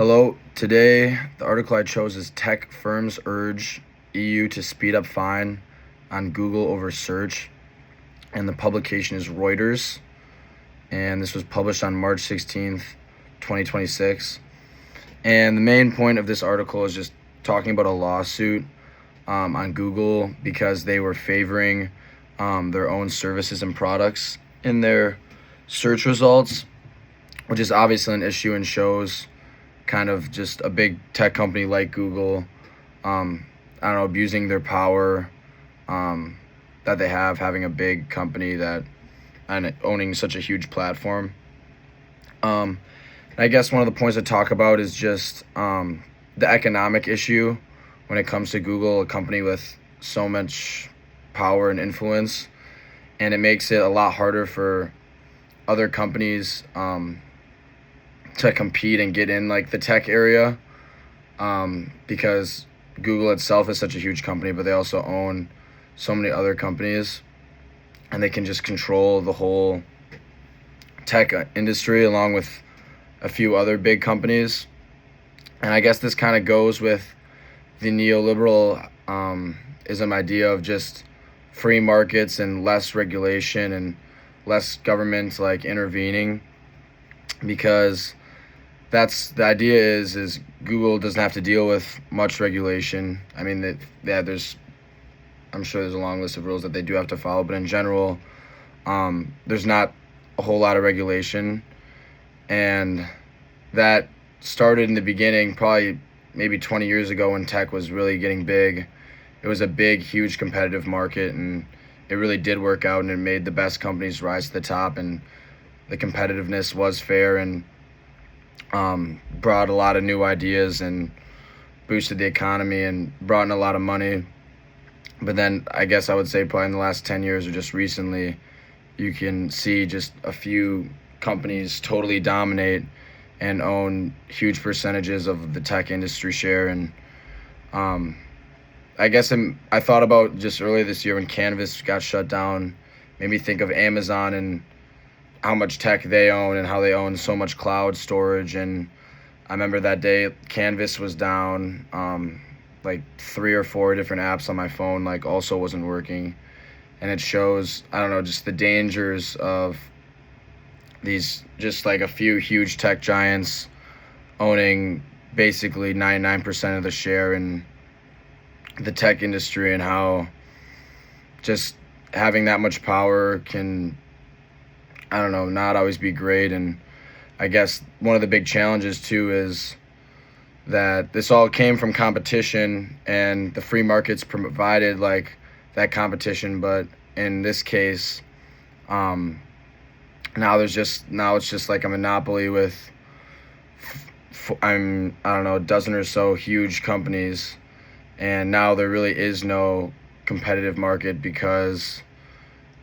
Hello. Today, the article I chose is Tech Firms Urge EU to Speed Up Fine on Google over Search. And the publication is Reuters. And this was published on March 16th, 2026. And the main point of this article is just talking about a lawsuit on Google because they were favoring their own services and products in their search results, which is obviously an issue and shows kind of just a big tech company like Google, abusing their power that they have, having a big company and owning such a huge platform. I guess one of the points to talk about is just the economic issue when it comes to Google, a company with so much power and influence, and it makes it a lot harder for other companies to compete and get in like the tech area, because Google itself is such a huge company, but they also own so many other companies, and they can just control the whole tech industry along with a few other big companies. And I guess this kind of goes with the neoliberal ism idea of just free markets and less regulation and less government like intervening, because that's the idea is Google doesn't have to deal with much regulation. I mean, I'm sure there's a long list of rules that they do have to follow, but in general, there's not a whole lot of regulation. And that started in the beginning, probably maybe 20 years ago when tech was really getting big. It was a big, huge competitive market, and it really did work out, and it made the best companies rise to the top, and the competitiveness was fair and brought a lot of new ideas and boosted the economy and brought in a lot of money. But then I guess I would say probably in the last 10 years or just recently, you can see just a few companies totally dominate and own huge percentages of the tech industry share. And I guess I thought about just earlier this year when Canvas got shut down, made me think of Amazon and how much tech they own and how they own so much cloud storage. And I remember that day Canvas was down, like 3 or 4 different apps on my phone like also wasn't working. And it shows, I don't know, just the dangers of these just like a few huge tech giants owning basically 99% of the share in the tech industry, and how just having that much power can, I don't know, not always be great. And I guess one of the big challenges too is that this all came from competition, and the free markets provided like that competition. But in this case, now it's just like a monopoly with I don't know, a dozen or so huge companies, and now there really is no competitive market because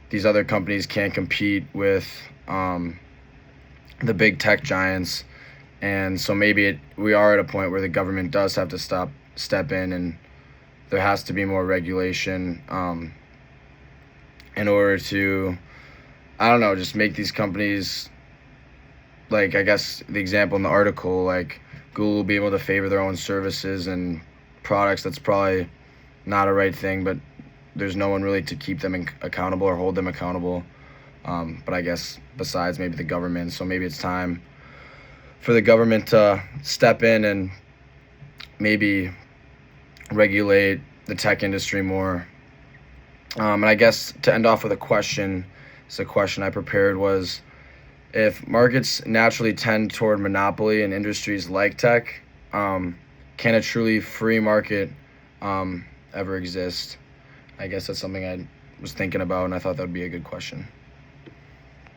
these other companies can't compete with the big tech giants. And so maybe we are at a point where the government does have to step in, and there has to be more regulation in order to, I don't know, just make these companies, like I guess the example in the article, like Google will be able to favor their own services and products. That's probably not a right thing, but there's no one really to keep them accountable or hold them accountable. But I guess besides maybe the government. So maybe it's time for the government to step in and maybe regulate the tech industry more. And I guess to end off with a question, so the question I prepared was, if markets naturally tend toward monopoly in industries like tech, can a truly free market ever exist? I guess that's something I was thinking about, and I thought that would be a good question.